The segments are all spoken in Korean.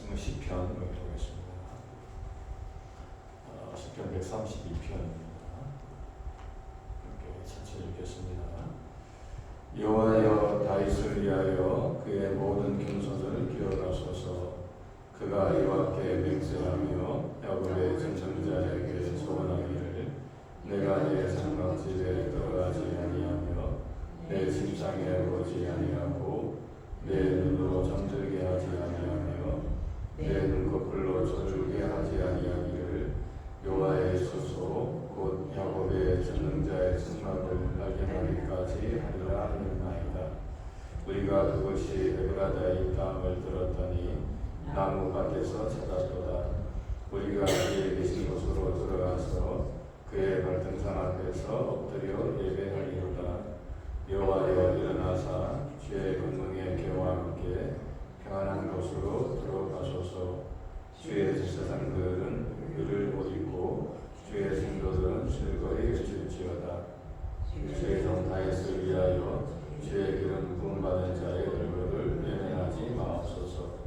말씀은 시편 보겠습니다. 시편 132편입니다. 이렇게 천천히 읽겠습니다. 여호와여 다윗을 위하여 그의 모든 겸손을 기억하소서. 그가 여호와께 맹세하며 야곱의 전전자에게 소원하기를 내가 내 장막집에 들어가지 아니하며 내 침상에 오지 아니하고 내 눈으로 잠들게 하지 아니하며 내 눈꺼풀로 졸게 하지 아니하기를 여호와의 소속 곧 야곱의 전능자의 승막을 발견하기까지 하리라 하였나이다. 우리가 그것이 에브라다의 땅을 들었더니 나무 밭에서 찾았도다. 우리가 그의 계신 곳으로 들어가서 그의 발등상 앞에서 엎드려 예배하리로다. 여호와여 일어나사 주의 권능의 개와 함께 평안한 곳으로 들어가소서. 주의 제사장들은 의를 옷 입고 주의 성도들은 즐거이 외칠지어다. 주의 종 다윗을 위하여 주의 기름 부음 받은 자의 얼굴을 외면하지 마옵소서.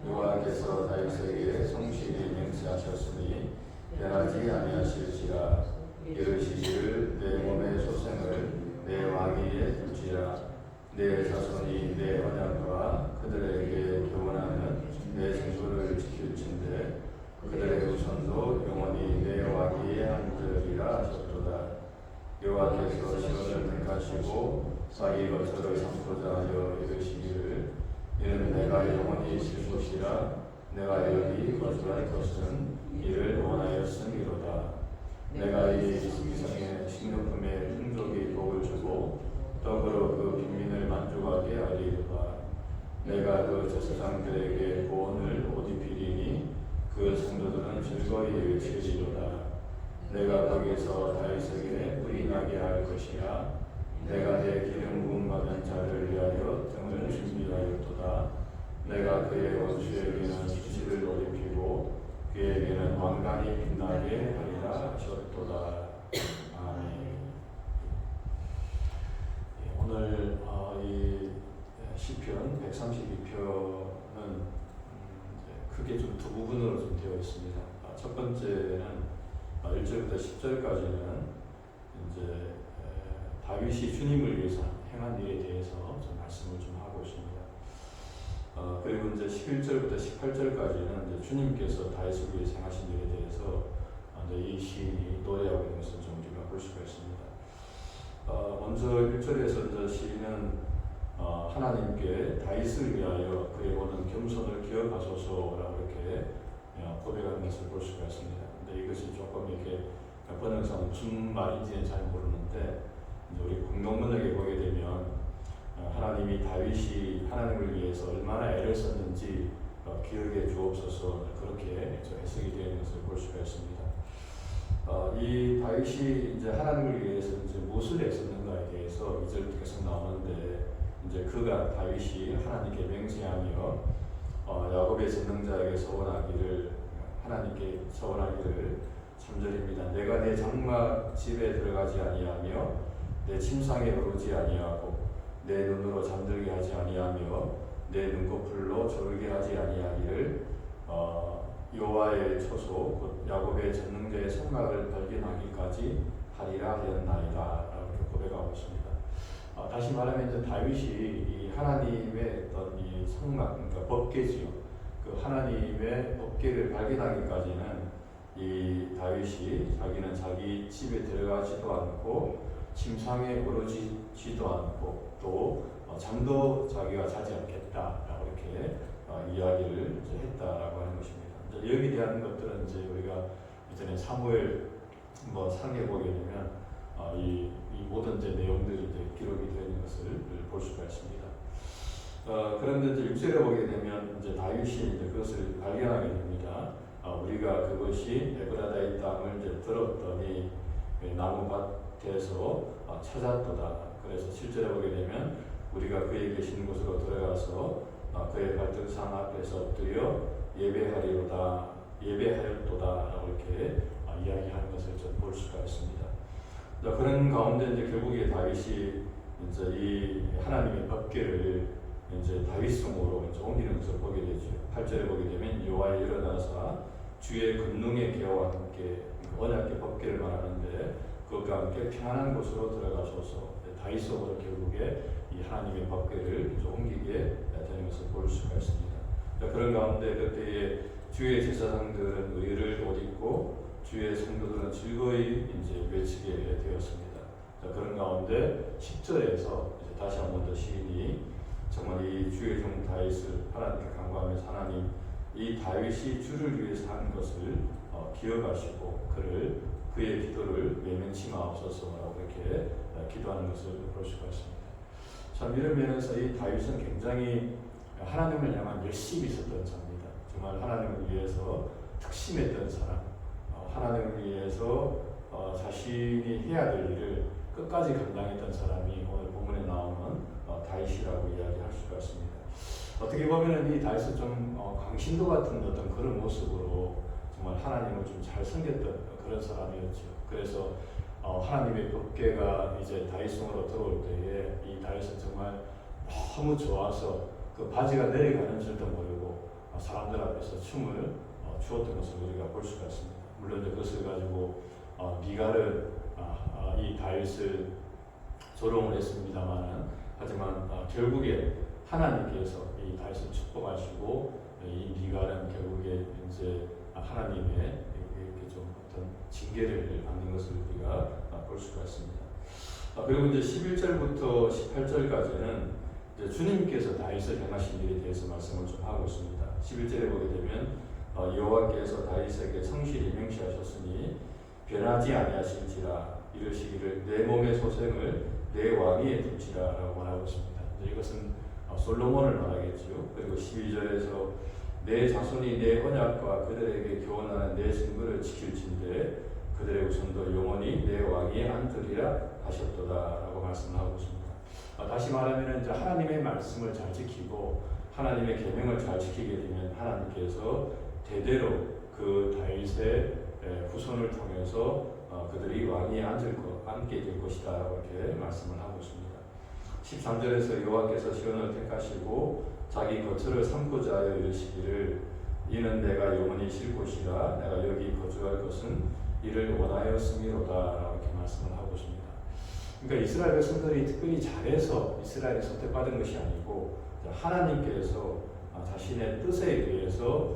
여호와께서 다윗에게 성실히 맹세하셨으니 변하지 아니하실지라. 이르시기를 내 몸의 소생을 내 왕위에 둘지라. 내 자손이 내 언약과 그들에게 교훈하는 내 증거를 지킬진대 그들의 후손도 영원히 내 왕위에 앉으리라 하셨도다. 여호와께서 시온을 택하시고 자기 거처를 삼고자 하여 이르시기를 이는 내가 영원히 있을 곳이라. 내가 여기 거주할 것은 이를 원하였음이로다. 내가 이 이성의 식료품에 풍족히 복을 주고 떡으로 그 빈민을 만족하게 하리로다. 내가 그 제사장들에게 보온을 옷 입히리니 그 성도들은 즐거이 외치리로다. 내가 거기서 다윗에게 부인하게 할 것이라. 내가 내 기름 부음 받은 자를 위하여 등을 준비하였도다. 내가 그의 원수에게는 수치를 옷 입히고 그에게는 왕관이 빛나게 하리라 하셨도다. 아멘. 오늘 이 시편 132편은 크게 좀 두 부분으로 좀 되어 있습니다. 첫 번째는 1절부터 10절까지는 이제 다윗이 주님을 위해서 행한 일에 대해서 좀 말씀을 좀 하고 있습니다. 그리고 이제 11절부터 18절까지는 이제 주님께서 다윗을 위해서 행하신 일에 대해서 이제 이 시인이 노래하고 있는 것을 좀 우리가 볼 수가 있습니다. 먼저 1절에서 이제 시인은 하나님께 다윗을 위하여 그의 모든 겸손을 기억하소서라고 이렇게 고백하는 것을 볼 수가 있습니다. 근데 이것이 조금 이렇게 번역상 무슨 말인지는 잘 모르는데 이제 우리 공동문학에 보게 되면 하나님이 다윗이 하나님을 위해서 얼마나 애를 썼는지 기억해 주옵소서 그렇게 해석이 되는 것을 볼 수가 있습니다. 이 다윗이 이제 하나님을 위해서 이제 무엇을 애썼는가에 대해서 2절 계속 나오는데 이제 그가 다윗이 하나님께 맹세하며 야곱의 전능자에게 서원하기를 하나님께 서원하기를 3절입니다. 내가 내 장막 집에 들어가지 아니하며 내 침상에 오르지 아니하고 내 눈으로 잠들게 하지 아니하며 내 눈꺼풀로 졸게 하지 아니하기를 여호와의 초소 곧 야곱의 전능자의 성막을 발견하기까지 하리라 하였나이다 라고 고백하고 있습니다. 다시 말하면 이제 다윗이 이 하나님의 어떤 이 성막 그러니까 법궤지요. 그 하나님의 법궤를 발견하기까지는 이 다윗이 자기는 자기 집에 들어가지도 않고 침상에 오르지도 않고 또 잠도 자기가 자지 않겠다라고 이렇게 이야기를 이제 했다라고 하는 것입니다. 이제 여기에 대한 것들은 이제 우리가 이전에 사무엘 상에 보게 되면 이 모든 이제 내용들이 이제 기록이 되어 있는 것을 볼 수가 있습니다. 그런데 이제 6절에 보게 되면 이제 다윗이 이제 그것을 발견하게 됩니다. 우리가 그것이 에브라다의 땅을 이제 들었더니 나무밭에서 찾았도다. 그래서 7절에 보게 되면 우리가 그의 계신 곳으로 들어가서 그의 발등상 앞에서 엎드려 예배하리로다, 예배하였도다라고 이렇게 이야기하는 것을 좀 볼 수가 있습니다. 그런 가운데 이제 결국에 다윗이 이제 이 하나님의 법궤를 이제 다윗성으로 이제 옮기는 것을 보게 되죠. 8절에 보게 되면 여호와의 일어나사 주의 권능의 계와 함께 언약궤 법궤를 말하는데 그것과 함께 평안한 곳으로 들어가셔서 다윗성으로 결국에 이 하나님의 법궤를 옮기게 되는 것을 볼 수가 있습니다. 그런 가운데 그때의 주의 제사장들은 의를 옷 입고 주의 성도들은 즐거이 이제 외치게 되었습니다. 그런 가운데 10절에서 다시 한 번 더 시인이 정말 이 주의 종 다윗을 하나님께 간구하면서 하나님 이 다윗이 주를 위해서 한 것을 기억하시고 그의 기도를 외면치 마옵소서라고 이렇게 기도하는 것을 볼 수가 있습니다. 참 이런 면에서 이 다윗은 굉장히 하나님을 향한 열심이 있었던 자입니다. 정말 하나님을 위해서 특심했던 사람, 하나님을 위해서 자신이 해야 될 일을 끝까지 감당했던 사람이 오늘 본문에 나오는 다윗이라고 이야기할 수가 있습니다. 어떻게 보면 이 다윗은 좀 광신도 같은 어떤 그런 모습으로 정말 하나님을 좀 잘 섬겼던 그런 사람이었죠. 그래서 하나님의 법궤가 이제 다윗성으로 들어올 때에 이 다윗은 정말 너무 좋아서 그 바지가 내려가는 줄도 모르고 사람들 앞에서 춤을 추었던 것을 우리가 볼 수가 있습니다. 물론 그것을 가지고 미갈은 이 다윗을 조롱을 했습니다만은 하지만 결국에 하나님께서 이 다윗을 축복하시고 이 미갈은 결국에 이제 하나님의 이렇게 좀 어떤 징계를 받는 것을 우리가 볼 수가 있습니다. 그리고 이제 11절부터 18절까지는 이제 주님께서 다윗을 행하신 일에 대해서 말씀을 좀 하고 있습니다. 11절에 보게 되면 여호와께서 다윗에게 성실히 명시하셨으니 변하지 아니하실지라 이르시기를 내 몸의 소생을 내 왕위에 두지라라고 말하고 있습니다. 이것은 솔로몬을 말하겠지요. 그리고 12절에서 내 자손이 내 언약과 그들에게 교훈하는 내 증거를 지킬진대 그들의 우선도 영원히 내 왕위에 앉으리라 하셨도다라고 말씀하고 있습니다. 다시 말하면 이제 하나님의 말씀을 잘 지키고 하나님의 계명을 잘 지키게 되면 하나님께서 대대로 그 다윗의 후손을 통해서 그들이 왕위에 앉게 될 것이다라고 이렇게 말씀을 하고 있습니다. 13절에서 여호와께서 시온을 택하시고 자기 거처를 삼고자 하여 이르시기를 이는 내가 영원히 쉴 곳이라 내가 여기 거주할 것은 이를 원하였음이로다라고 이렇게 말씀을 하고 있습니다. 그러니까 이스라엘 백성들이 특별히 잘해서 이스라엘에 선택받은 것이 아니고 하나님께서 자신의 뜻에 의해서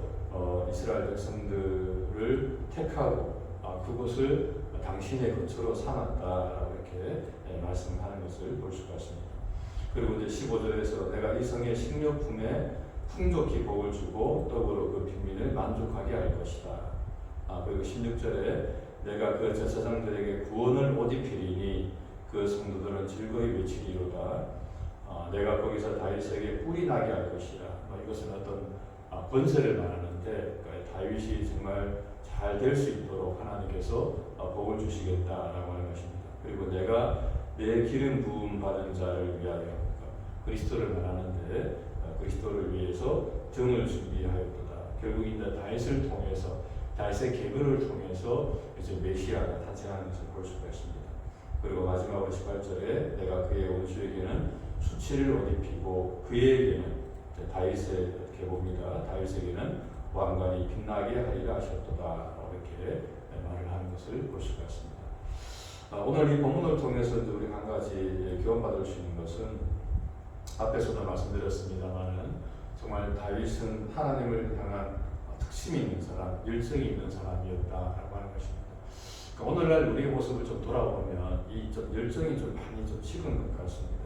이스라엘 백성들을 택하고 그곳을 당신의 거처로 삼았다라고 이렇게 말씀하는 것을 볼 수가 있습니다. 그리고 이제 15절에서 내가 이 성의 식료품에 풍족히 복을 주고 떡으로 그 빈민을 만족하게 할 것이다. 그리고 16절에 내가 그 제사장들에게 구원을 옷 입히리니 그 성도들은 즐거이 외치리로다. 내가 거기서 다윗에게 뿔이 나게 할 것이라. 이것은 어떤 권세를 말하는데 다윗이 정말 잘 될 수 있도록 하나님께서 복을 주시겠다라고 하는 것입니다. 그리고 내가 내 기름 부음 받은 자를 위하여 그리스도를 말하는데 그리스도를 위해서 등을 준비하였도다. 결국 이제 다윗을 통해서 다윗의 계보를 통해서 이제 메시아가 탄생하는 것을 볼 수가 있습니다. 그리고 마지막으로 18절에 내가 그의 원수에게는 수치를 옷 입히고 그에게는 다윗의 계보입니다. 다윗에게는 왕관이 빛나게 하리라 하셨도다. 이렇게 말을 하는 것을 볼 수가 있습니다. 오늘 이 본문을 통해서 우리가 한 가지 교훈받을 수 있는 것은 앞에서도 말씀드렸습니다만은 정말 다윗은 하나님을 향한 특심이 있는 사람, 열정이 있는 사람이었다라고 하는 것입니다. 그러니까 오늘날 우리의 모습을 좀 돌아보면 이 좀 열정이 좀 많이 좀 식은 것 같습니다.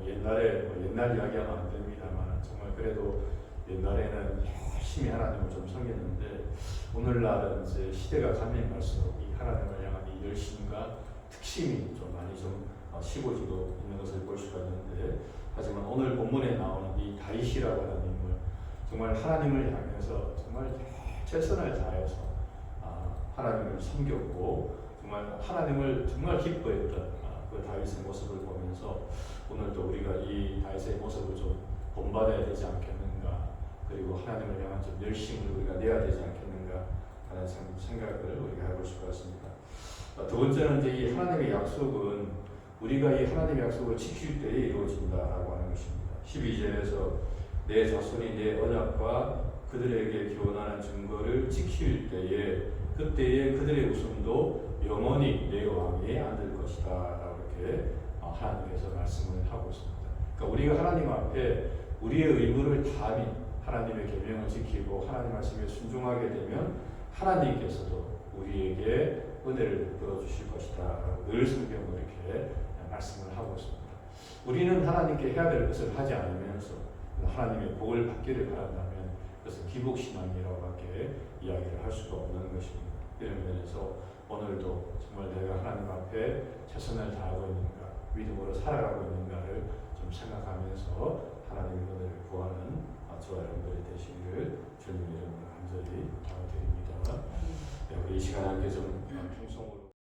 옛날에 옛날 이야기하면 안 됩니다만 정말 그래도 옛날에는 열심히 하나님을 좀 섬겼는데 오늘날은 이제 시대가 가면 갈수록 이 하나님을 향한 이 열심과 특심이 좀 많이 좀 식어지고 있는 것을 볼 수가 있는데 하지만 오늘 본문에 나오는 이 다윗이라고 하는 인물 정말 하나님을 향해서 정말 최선을 다해서 하나님을 섬겼고 정말 하나님을 정말 기뻐했던 그 다윗의 모습을 보면서 오늘도 우리가 이 다윗의 모습을 좀 본받아야 되지 않겠는가 그리고 하나님을 향한 좀 열심을 우리가 내야 되지 않겠는가 하는 생각을 우리가 해볼 수가 있습니다. 두 번째는 이제 이 하나님의 약속은 우리가 이 하나님의 약속을 지킬 때에 이루어진다라고 하는 것입니다. 12절에서 내 자손이 내 언약과 그들에게 교훈하는 증거를 지킬 때에 그때에 그들의 웃음도 영원히 내 왕위에 앉을 것이다 라고 이렇게 하나님께서 말씀을 하고 있습니다. 그러니까 우리가 하나님 앞에 우리의 의무를 다하니 하나님의 계명을 지키고 하나님 말씀에 순종하게 되면 하나님께서도 우리에게 은혜를 부어주실 것이다 라고 늘 성경을 이렇게 말씀을 하고 있습니다. 우리는 하나님께 해야 될 것을 하지 않으면서 하나님의 복을 받기를 바란다면 그것은 기복신앙이라고밖에 이야기를 할 수가 없는 것입니다. 이런 면에서 오늘도 정말 내가 하나님 앞에 최선을 다하고 있는가, 믿음으로 살아가고 있는가를 좀 생각하면서 하나님의 은혜를 구하는 저와 여러분들이 되시기를 주님의 이름으로 간절히 드립니다. 우리 이 시간 함께 좀 충성으로